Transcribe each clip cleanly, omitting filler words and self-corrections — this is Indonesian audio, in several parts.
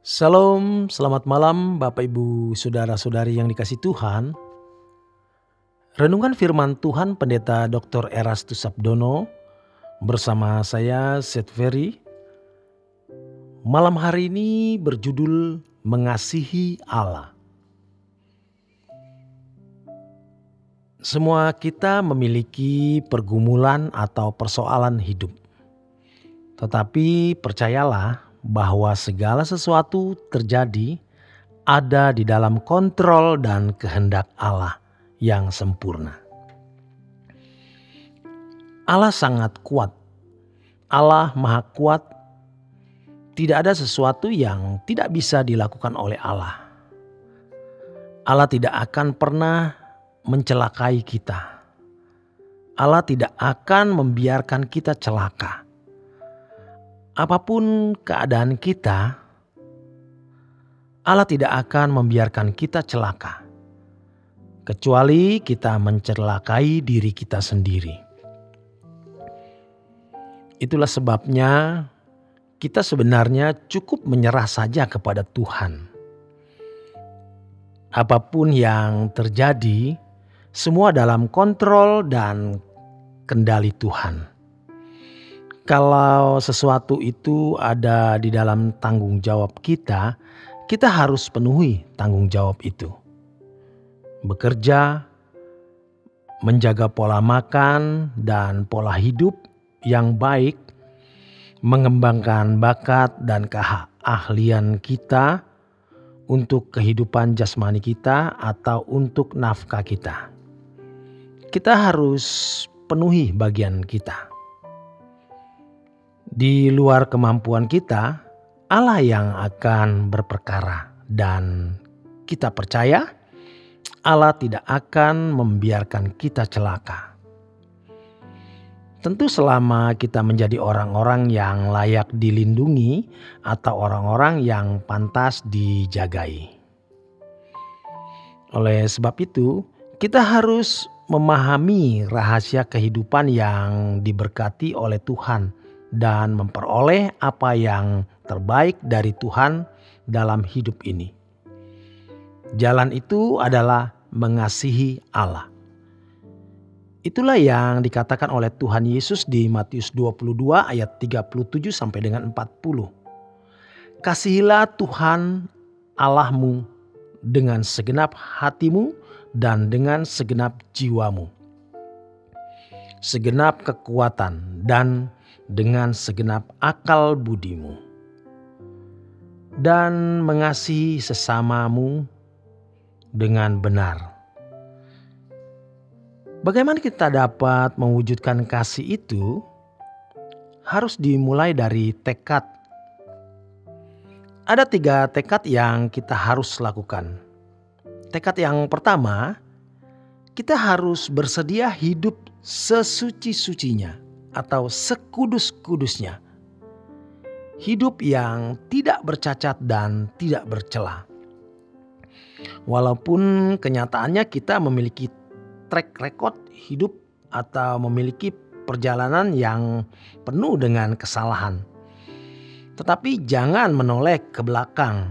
Shalom, selamat malam Bapak Ibu Saudara-saudari yang dikasihi Tuhan. Renungan firman Tuhan Pendeta Dr. Erastus Sabdono bersama saya Seth Ferry. Malam hari ini berjudul Mengasihi Allah. Semua kita memiliki pergumulan atau persoalan hidup. Tetapi percayalah bahwa segala sesuatu terjadi ada di dalam kontrol dan kehendak Allah yang sempurna. Allah sangat kuat. Allah Maha Kuat. Tidak ada sesuatu yang tidak bisa dilakukan oleh Allah. Allah tidak akan pernah mencelakai kita. Allah tidak akan membiarkan kita celaka. Apapun keadaan kita, Allah tidak akan membiarkan kita celaka, kecuali kita mencelakai diri kita sendiri. Itulah sebabnya kita sebenarnya cukup menyerah saja kepada Tuhan. Apapun yang terjadi, semua dalam kontrol dan kendali Tuhan. Kalau sesuatu itu ada di dalam tanggung jawab kita, kita harus penuhi tanggung jawab itu. Bekerja, menjaga pola makan dan pola hidup yang baik, mengembangkan bakat dan keahlian kita untuk kehidupan jasmani kita atau untuk nafkah kita. Kita harus penuhi bagian kita. Di luar kemampuan kita, Allah yang akan berperkara, dan kita percaya Allah tidak akan membiarkan kita celaka. Tentu selama kita menjadi orang-orang yang layak dilindungi atau orang-orang yang pantas dijagai. Oleh sebab itu, kita harus memahami rahasia kehidupan yang diberkati oleh Tuhan dan memperoleh apa yang terbaik dari Tuhan dalam hidup ini. Jalan itu adalah mengasihi Allah. Itulah yang dikatakan oleh Tuhan Yesus di Matius 22 ayat 37 sampai dengan 40. Kasihilah Tuhan Allahmu dengan segenap hatimu dan dengan segenap jiwamu, segenap kekuatan dan dengan segenap akal budimu, dan mengasihi sesamamu dengan benar. Bagaimana kita dapat mewujudkan kasih itu? Harus dimulai dari tekad. Ada 3 tekad yang kita harus lakukan. Tekad yang pertama, kita harus bersedia hidup sesuci-sucinya atau sekudus-kudusnya. Hidup yang tidak bercacat dan tidak bercela. Walaupun kenyataannya kita memiliki track record hidup atau memiliki perjalanan yang penuh dengan kesalahan. Tetapi jangan menoleh ke belakang.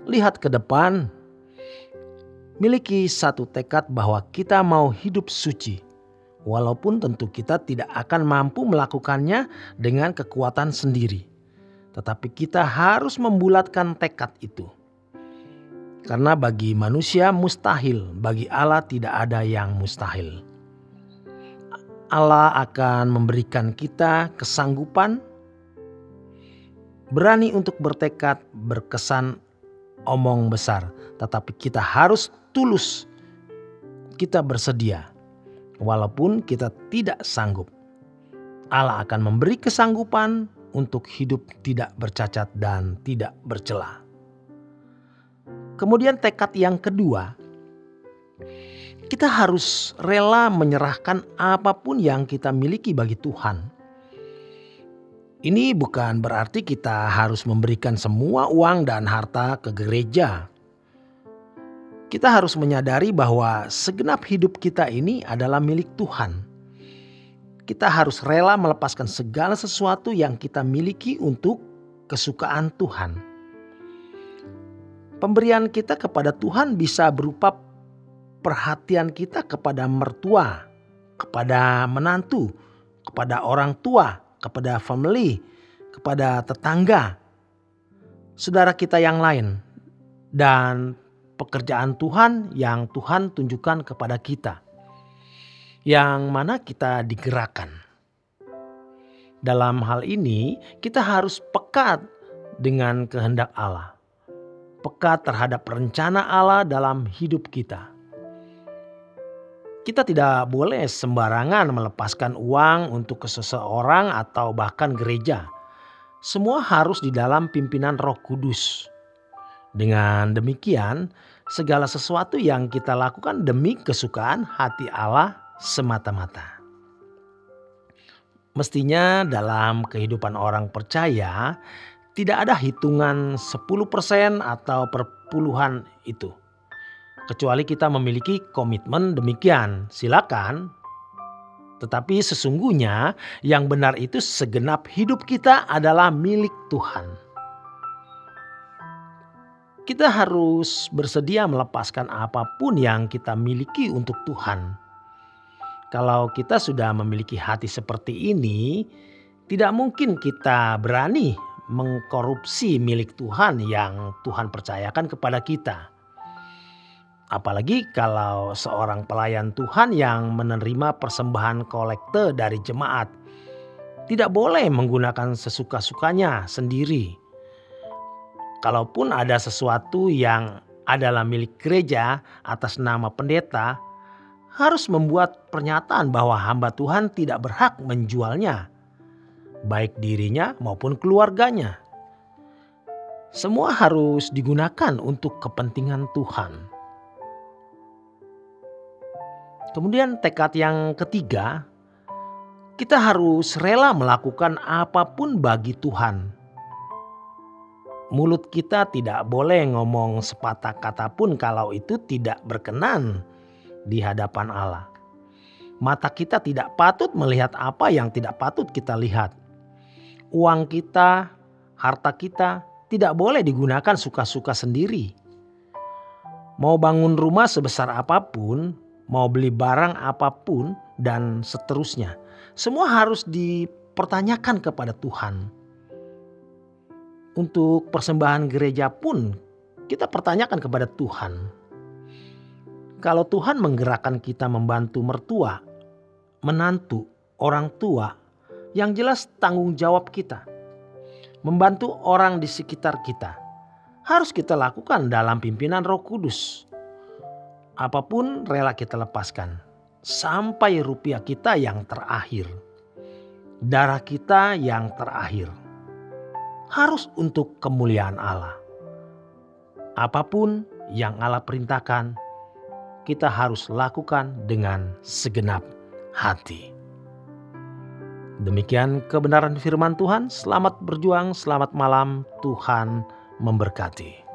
Lihat ke depan. Miliki satu tekad bahwa kita mau hidup suci. Walaupun tentu kita tidak akan mampu melakukannya dengan kekuatan sendiri. Tetapi kita harus membulatkan tekad itu. Karena bagi manusia mustahil, bagi Allah tidak ada yang mustahil. Allah akan memberikan kita kesanggupan, berani untuk bertekad, berkesan omong besar. Tetapi kita harus tulus, kita bersedia. Walaupun kita tidak sanggup, Allah akan memberi kesanggupan untuk hidup tidak bercacat dan tidak bercela. Kemudian tekad yang kedua, kita harus rela menyerahkan apapun yang kita miliki bagi Tuhan. Ini bukan berarti kita harus memberikan semua uang dan harta ke gereja. Kita harus menyadari bahwa segenap hidup kita ini adalah milik Tuhan. Kita harus rela melepaskan segala sesuatu yang kita miliki untuk kesukaan Tuhan. Pemberian kita kepada Tuhan bisa berupa perhatian kita kepada mertua, kepada menantu, kepada orang tua, kepada family, kepada tetangga, saudara kita yang lain, dan pekerjaan Tuhan yang Tuhan tunjukkan kepada kita, yang mana kita digerakkan. Dalam hal ini kita harus peka dengan kehendak Allah, peka terhadap rencana Allah dalam hidup kita. Kita tidak boleh sembarangan melepaskan uang untuk seseorang atau bahkan gereja. Semua harus di dalam pimpinan Roh Kudus. Dengan demikian, segala sesuatu yang kita lakukan demi kesukaan hati Allah semata-mata. Mestinya dalam kehidupan orang percaya tidak ada hitungan 10% atau perpuluhan itu. Kecuali kita memiliki komitmen demikian, silakan. Tetapi sesungguhnya yang benar itu segenap hidup kita adalah milik Tuhan. Kita harus bersedia melepaskan apapun yang kita miliki untuk Tuhan. Kalau kita sudah memiliki hati seperti ini, tidak mungkin kita berani mengkorupsi milik Tuhan yang Tuhan percayakan kepada kita. Apalagi kalau seorang pelayan Tuhan yang menerima persembahan kolekte dari jemaat tidak boleh menggunakan sesuka-sukanya sendiri. Kalaupun ada sesuatu yang adalah milik gereja atas nama pendeta, harus membuat pernyataan bahwa hamba Tuhan tidak berhak menjualnya, baik dirinya maupun keluarganya. Semua harus digunakan untuk kepentingan Tuhan. Kemudian tekad yang ketiga, kita harus rela melakukan apapun bagi Tuhan. Mulut kita tidak boleh ngomong sepatah kata pun kalau itu tidak berkenan di hadapan Allah. Mata kita tidak patut melihat apa yang tidak patut kita lihat. Uang kita, harta kita tidak boleh digunakan suka-suka sendiri. Mau bangun rumah sebesar apapun, mau beli barang apapun, dan seterusnya, semua harus dipertanyakan kepada Tuhan. Untuk persembahan gereja pun kita pertanyakan kepada Tuhan. Kalau Tuhan menggerakkan kita membantu mertua, menantu, orang tua, yang jelas tanggung jawab kita. Membantu orang di sekitar kita harus kita lakukan dalam pimpinan Roh Kudus. Apapun rela kita lepaskan, sampai rupiah kita yang terakhir, darah kita yang terakhir, harus untuk kemuliaan Allah. Apapun yang Allah perintahkan, kita harus lakukan dengan segenap hati. Demikian kebenaran firman Tuhan. Selamat berjuang, selamat malam, Tuhan memberkati.